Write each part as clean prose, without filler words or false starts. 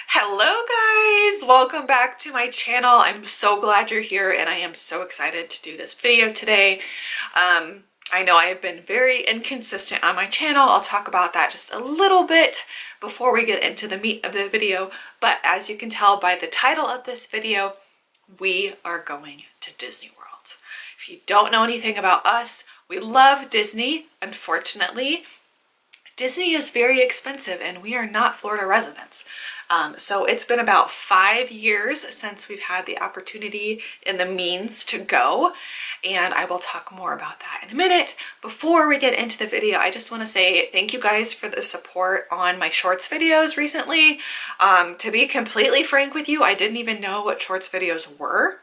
Hello guys, welcome back to my channel. I'm so glad you're here and I am so excited to do this video today. I know I have been very inconsistent on my channel. I'll talk about that just a little bit before we get into the meat of the video, but as you can tell by the title of this video, we are going to Disney World. If you don't know anything about us, we love Disney. Unfortunately, Disney is very expensive and we are not Florida residents. So it's been about 5 years since we've had the opportunity and the means to go, and I will talk more about that in a minute. Before we get into the video, I just want to say thank you guys for the support on my shorts videos recently. To be completely frank with you, I didn't even know what shorts videos were.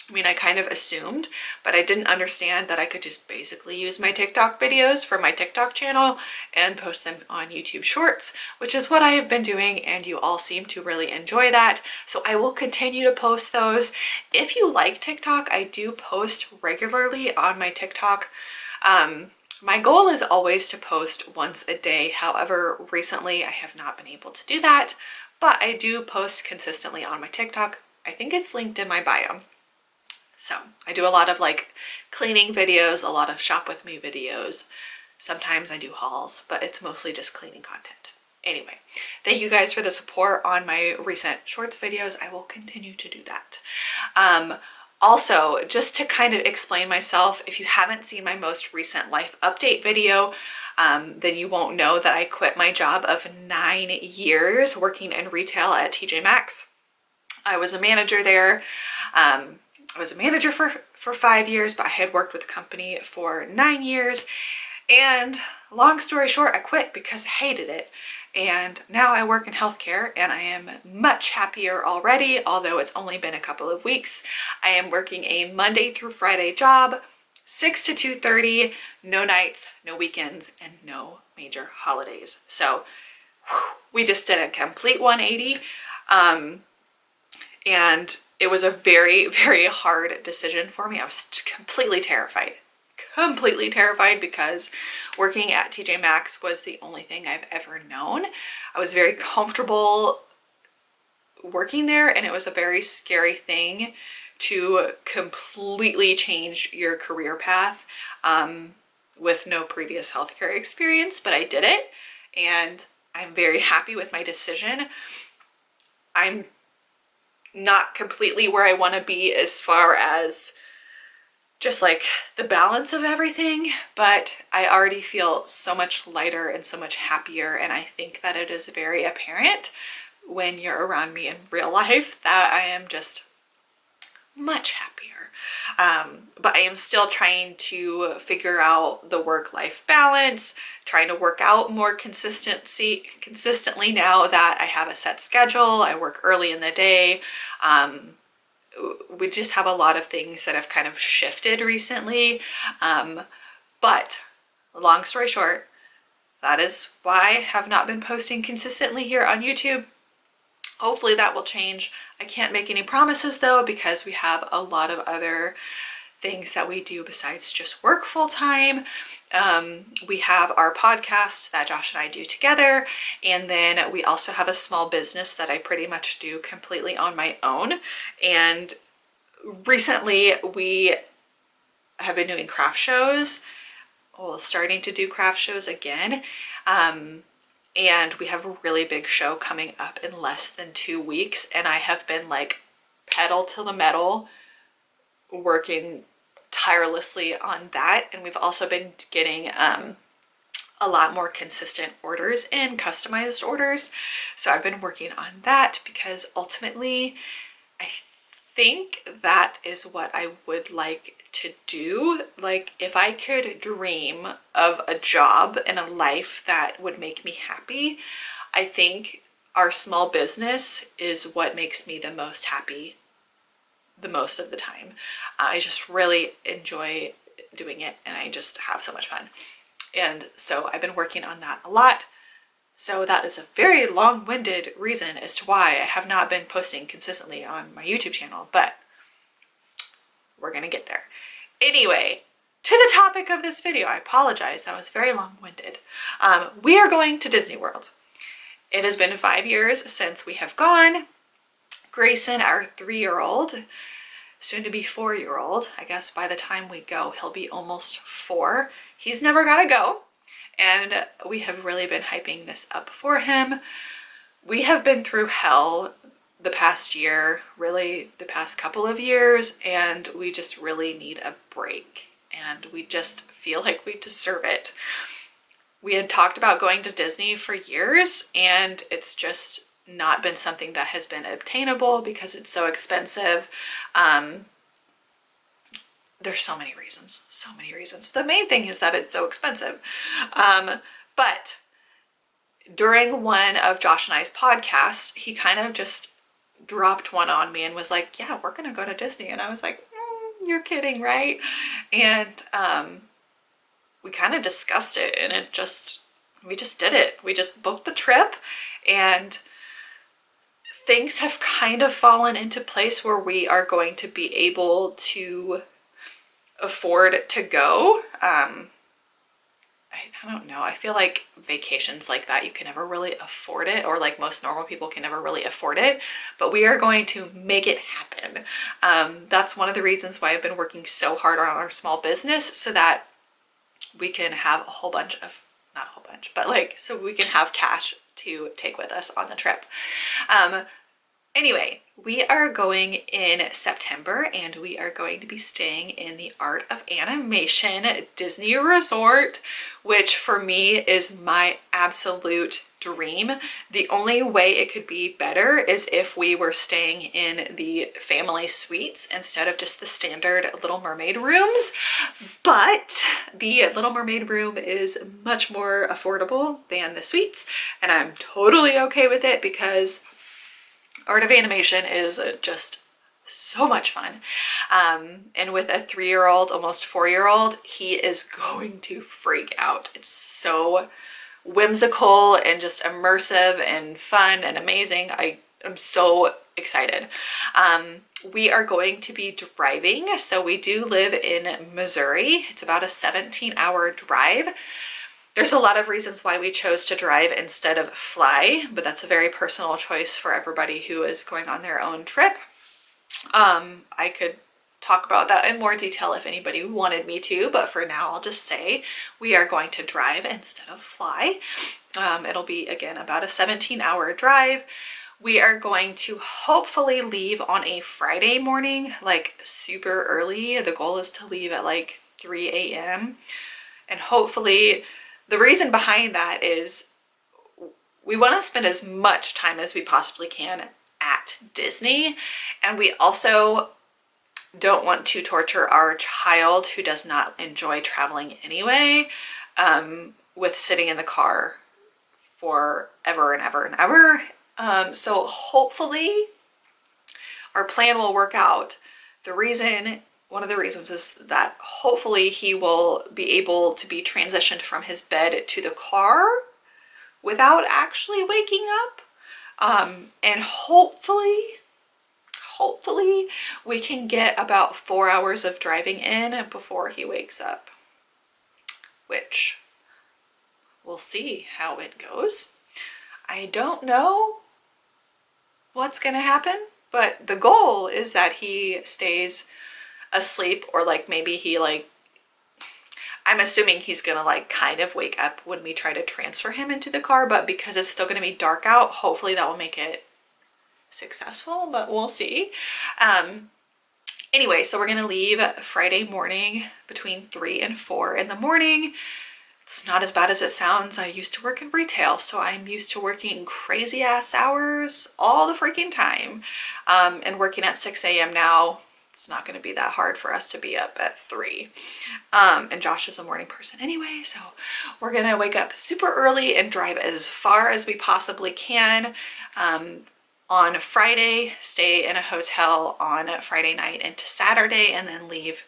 I mean, I kind of assumed, but I didn't understand that I could just basically use my TikTok videos from my TikTok channel and post them on YouTube Shorts, which is what I have been doing, and you all seem to really enjoy that. So I will continue to post those. If you like TikTok, I do post regularly on my TikTok. My goal is always to post once a day. However, recently I have not been able to do that, but I do post consistently on my TikTok. I think it's linked in my bio. So I do a lot of like cleaning videos, a lot of shop with me videos. Sometimes I do hauls, but it's mostly just cleaning content. Anyway, thank you guys for the support on my recent shorts videos. I will continue to do that. Also, just to kind of explain myself, if you haven't seen my most recent life update video, then you won't know that I quit my job of 9 years working in retail at TJ Maxx. I was a manager there. I was a manager for 5 years, but I had worked with the company for 9 years. And long story short, I quit because I hated it. And now I work in healthcare and I am much happier already, although it's only been a couple of weeks. I am working a Monday through Friday job, 6 to 2:30, no nights, no weekends, and no major holidays. So we just did a complete 180. And it was a very, very hard decision for me. I was completely terrified because working at TJ Maxx was the only thing I've ever known. I was very comfortable working there, and it was a very scary thing to completely change your career path with no previous healthcare experience, but I did it, and I'm very happy with my decision. I'm not completely where I want to be as far as just like the balance of everything, but I already feel so much lighter and so much happier, and I think that it is very apparent when you're around me in real life that I am just much happier. But I am still trying to figure out the work-life balance, trying to work out more consistently now that I have a set schedule. I work early in the day. We just have a lot of things that have kind of shifted recently. But long story short, that is why I have not been posting consistently here on YouTube. Hopefully that will change. I can't make any promises though, because we have a lot of other things that we do besides just work full time. We have our podcast that Josh and I do together, and then we also have a small business that I pretty much do completely on my own. And recently we have been doing craft shows, starting to do craft shows again. And we have a really big show coming up in less than 2 weeks, and I have been like pedal to the metal working tirelessly on that. And we've also been getting a lot more consistent orders and customized orders. So I've been working on that because ultimately I think that is what I would like to do. Like, if I could dream of a job and a life that would make me happy, I think our small business is what makes me the most happy the most of the time. I just really enjoy doing it and I just have so much fun. And so I've been working on that a lot. So that is a very long-winded reason as to why I have not been posting consistently on my YouTube channel, but we're gonna get there. Anyway, to the topic of this video, I apologize, that was very long-winded. We are going to Disney World. It has been 5 years since we have gone. Grayson, our 3-year-old, soon to be 4-year-old, I guess by the time we go, he'll be almost 4. He's never got to go. And we have really been hyping this up for him. We have been through hell the past year, really the past couple of years, and we just really need a break. And we just feel like we deserve it. We had talked about going to Disney for years, and it's just not been something that has been obtainable because it's so expensive. There's so many reasons, so many reasons. The main thing is that it's so expensive. But during one of Josh and I's podcasts, he kind of just dropped one on me and was like, yeah, we're gonna go to Disney. And I was like, you're kidding, right? And we kind of discussed it, and we just did it. We just booked the trip, and things have kind of fallen into place where we are going to be able to afford to go. I don't know. I feel like vacations like that, you can never really afford it, or like most normal people can never really afford it, but we are going to make it happen. That's one of the reasons why I've been working so hard on our small business, so that we can have a whole bunch of, not a whole bunch, but like, so we can have cash to take with us on the trip. Anyway, we are going in September, and we are going to be staying in the Art of Animation Disney Resort, which for me is my absolute dream. The only way it could be better is if we were staying in the family suites instead of just the standard Little Mermaid rooms. But the Little Mermaid room is much more affordable than the suites, and I'm totally okay with it because Art of Animation is just so much fun. And with a 3-year-old, almost 4-year-old, he is going to freak out. It's so whimsical and just immersive and fun and amazing. I am so excited. We are going to be driving. So we do live in Missouri. It's about a 17-hour drive. There's a lot of reasons why we chose to drive instead of fly, but that's a very personal choice for everybody who is going on their own trip. I could talk about that in more detail if anybody wanted me to, but for now I'll just say we are going to drive instead of fly. It'll be, again, about a 17-hour drive. We are going to hopefully leave on a Friday morning, like super early. The goal is to leave at like 3 a.m. And hopefully, the reason behind that is we want to spend as much time as we possibly can at Disney, and we also don't want to torture our child, who does not enjoy traveling anyway, with sitting in the car for ever and ever and ever. So hopefully our plan will work out. One of the reasons is that hopefully he will be able to be transitioned from his bed to the car without actually waking up. And hopefully we can get about 4 hours of driving in before he wakes up, which we'll see how it goes. I don't know what's gonna happen, but the goal is that he stays asleep, or like maybe he I'm assuming he's gonna like kind of wake up when we try to transfer him into the car, but because it's still gonna be dark out, hopefully that will make it successful, but we'll see. Anyway, so we're gonna leave Friday morning between 3 and 4 in the morning. It's not as bad as it sounds. I used to work in retail, so I'm used to working crazy ass hours all the freaking time. And working at 6 a.m. now, it's not going to be that hard for us to be up at 3. And Josh is a morning person anyway, so we're going to wake up super early and drive as far as we possibly can. On Friday, stay in a hotel on Friday night into Saturday, and then leave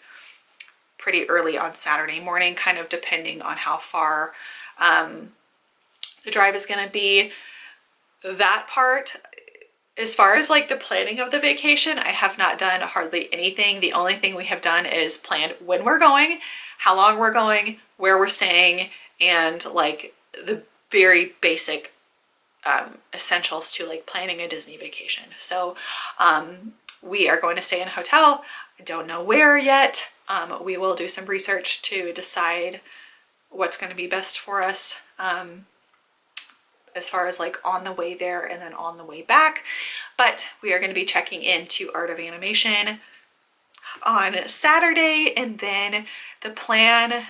pretty early on Saturday morning, kind of depending on how far the drive is going to be. That part, as far as like the planning of the vacation, I have not done hardly anything. The only thing we have done is planned when we're going, how long we're going, where we're staying, and like the very basic essentials to like planning a Disney vacation. So we are going to stay in a hotel. I don't know where yet. We will do some research to decide what's going to be best for us as far as like on the way there and then on the way back. But we are going to be checking into Art of Animation on Saturday, and then the plan,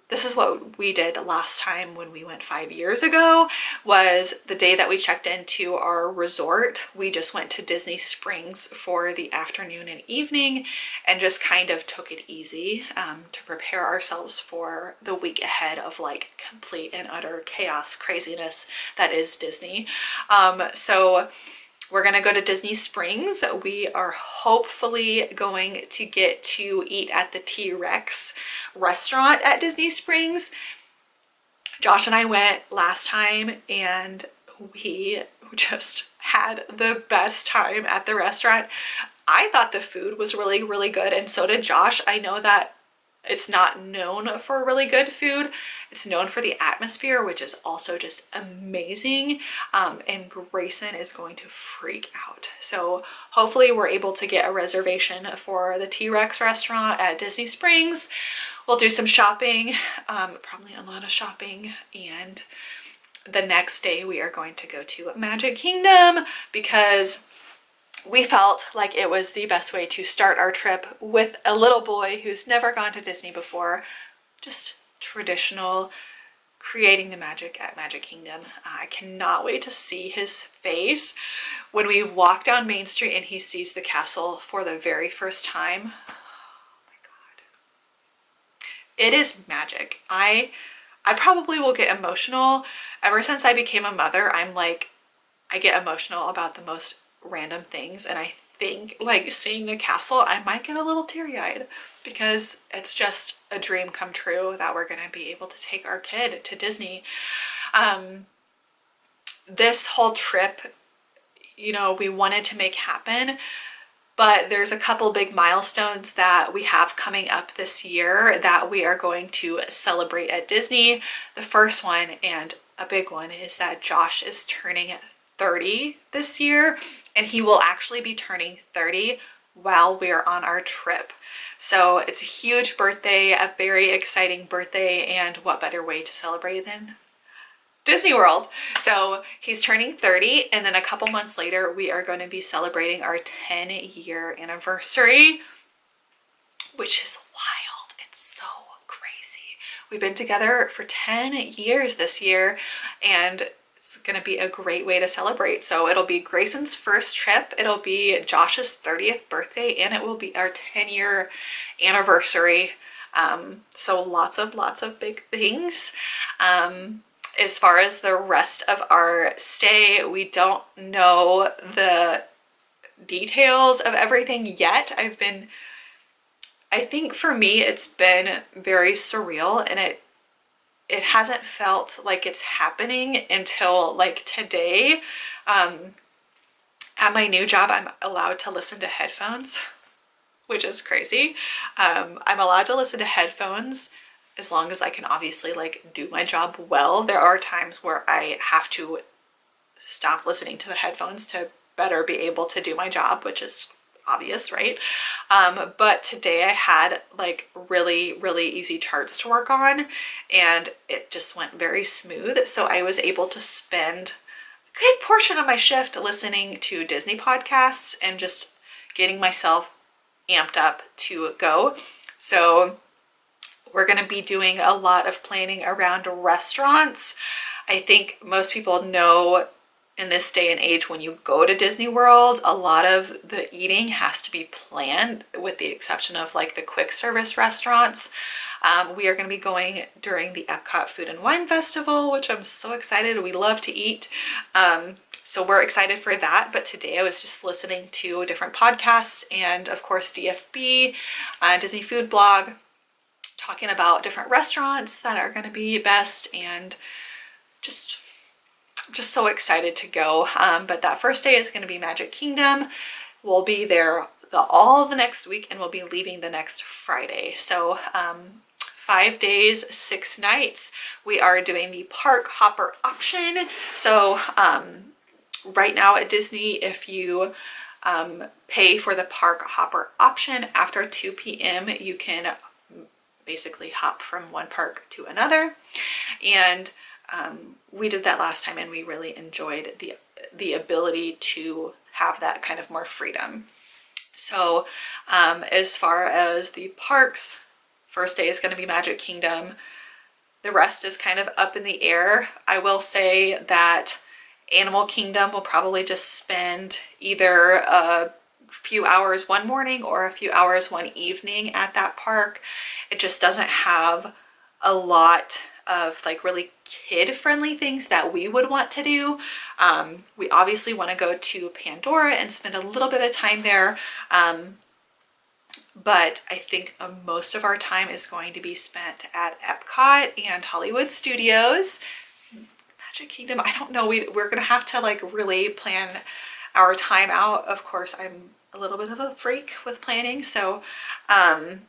this is what we did last time when we went 5 years ago, was the day that we checked into our resort, we just went to Disney Springs for the afternoon and evening and just kind of took it easy to prepare ourselves for the week ahead of like complete and utter chaos craziness that is Disney. So we're gonna go to Disney Springs. We are hopefully going to get to eat at the T-Rex restaurant at Disney Springs. Josh and I went last time and we just had the best time at the restaurant. I thought the food was really, really good, and so did Josh. I know that it's not known for really good food. It's known for the atmosphere, which is also just amazing. And Grayson is going to freak out. So hopefully we're able to get a reservation for the T-Rex restaurant at Disney Springs. We'll do some shopping, probably a lot of shopping. And the next day we are going to go to Magic Kingdom because we felt like it was the best way to start our trip with a little boy who's never gone to Disney before. Just traditional, creating the magic at Magic Kingdom. I cannot wait to see his face when we walk down Main Street and he sees the castle for the very first time. Oh my God. It is magic. I probably will get emotional. Ever since I became a mother, I'm like, I get emotional about the most random things, and I think like seeing the castle, I might get a little teary-eyed because it's just a dream come true that we're gonna be able to take our kid to Disney. This whole trip, you know, we wanted to make happen, but there's a couple big milestones that we have coming up this year that we are going to celebrate at Disney. The first one, and a big one, is that Josh is turning 30 this year, and he will actually be turning 30 while we're on our trip. So it's a huge birthday, a very exciting birthday, and what better way to celebrate than Disney World. So he's turning 30, and then a couple months later we are going to be celebrating our 10-year anniversary, which is wild. It's so crazy. We've been together for 10 years this year, and it's gonna be a great way to celebrate. So it'll be Grayson's first trip, it'll be Josh's 30th birthday, and it will be our 10-year anniversary. So lots of big things. As far as the rest of our stay, we don't know the details of everything yet. I think for me it's been very surreal, and it hasn't felt like it's happening until like today. At my new job, I'm allowed to listen to headphones, which is crazy. I'm allowed to listen to headphones as long as I can obviously like do my job well. There are times where I have to stop listening to the headphones to better be able to do my job, which is obvious, right? But today I had like really easy charts to work on, and it just went very smooth. So I was able to spend a good portion of my shift listening to Disney podcasts and just getting myself amped up to go. So we're going to be doing a lot of planning around restaurants. I think most people know in this day and age, when you go to Disney World, a lot of the eating has to be planned, with the exception of like the quick service restaurants. We are going to be going during the Epcot Food and Wine Festival, which I'm so excited. We love to eat. So we're excited for that. But today I was just listening to different podcasts, and of course DFB, Disney Food Blog, talking about different restaurants that are going to be best, and just so excited to go. But that first day is going to be Magic Kingdom. We'll be there all the next week, and we'll be leaving the next Friday. So 5 days, 6 nighs. We are doing the park hopper option. So right now at Disney, if you pay for the park hopper option after 2 p.m., you can basically hop from one park to another. And we did that last time and we really enjoyed the ability to have that kind of more freedom. So as far as the parks, first day is going to be Magic Kingdom. The rest is kind of up in the air. I will say that Animal Kingdom will probably just spend either a few hours one morning or a few hours one evening at that park. It just doesn't have a lot of like really kid-friendly things that we would want to do. We obviously want to go to Pandora and spend a little bit of time there. But I think most of our time is going to be spent at Epcot and Hollywood Studios. Magic Kingdom, I don't know, we're gonna have to like really plan our time out. Of course, I'm a little bit of a freak with planning, so I'm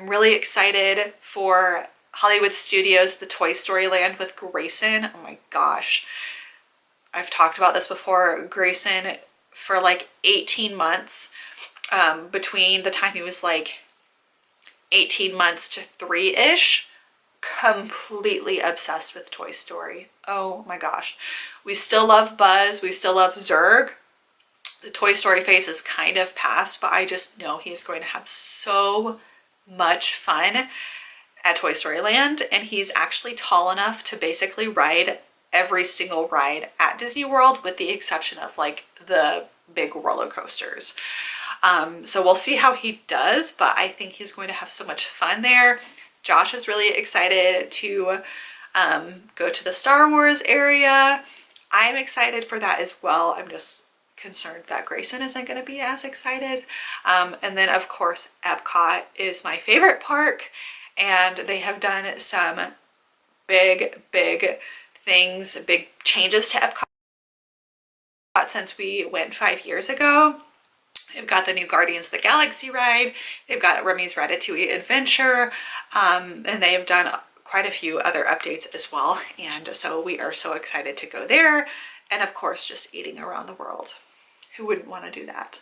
really excited for Hollywood Studios, the Toy Story Land with Grayson. Oh my gosh, I've talked about this before. Grayson, for like 18 months, between the time he was like 18 months to 3-ish, completely obsessed with Toy Story. Oh my gosh. We still love Buzz. We still love Zurg. The Toy Story phase is kind of past, but I just know he's going to have so much fun at Toy Story Land. And he's actually tall enough to basically ride every single ride at Disney World, with the exception of like the big roller coasters. So we'll see how he does, but I think he's going to have so much fun there. Josh is really excited to go to the Star Wars area. I'm excited for that as well. I'm just concerned that Grayson isn't going to be as excited. And then of course, Epcot is my favorite park, and they have done some big things, big changes to Epcot since we went 5 years ago. They've got the new Guardians of the Galaxy ride. They've got Remy's Ratatouille Adventure. And they've done quite a few other updates as well. And so we are so excited to go there. And of course, just eating around the world. Who wouldn't want to do that?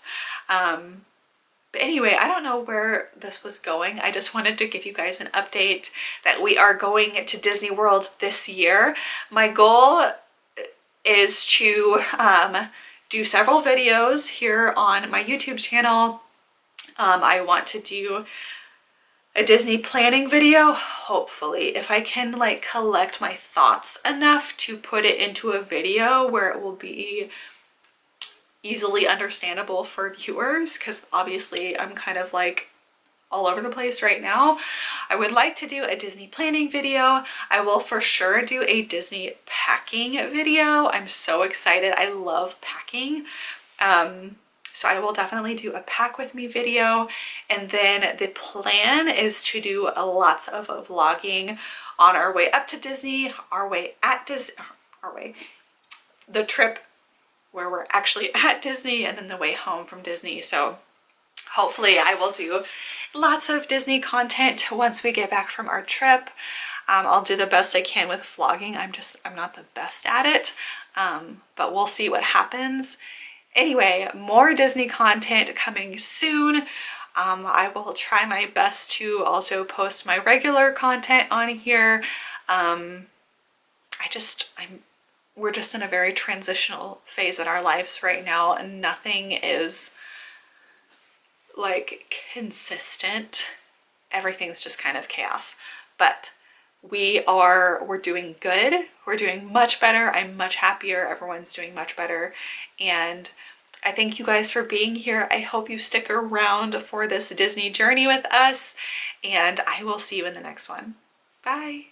But anyway, I don't know where this was going. I just wanted to give you guys an update that we are going to Disney World this year. My goal is to do several videos here on my YouTube channel. I want to do a Disney planning video, hopefully, if I can like collect my thoughts enough to put it into a video where it will be easily understandable for viewers, because obviously I'm kind of like all over the place right now. I would like to do a Disney planning video. I will for sure do a Disney packing video. I'm so excited. I love packing. So I will definitely do a pack with me video. And then the plan is to do lots of vlogging on our way up to Disney, the trip where we're actually at Disney, and then the way home from Disney. So hopefully I will do lots of Disney content once we get back from our trip. I'll do the best I can with vlogging. I'm not the best at it, but we'll see what happens. Anyway, more Disney content coming soon. I will try my best to also post my regular content on here. We're just in a very transitional phase in our lives right now, and nothing is like consistent. Everything's just kind of chaos, but we're doing good. We're doing much better. I'm much happier. Everyone's doing much better. And I thank you guys for being here. I hope you stick around for this Disney journey with us, and I will see you in the next one. Bye.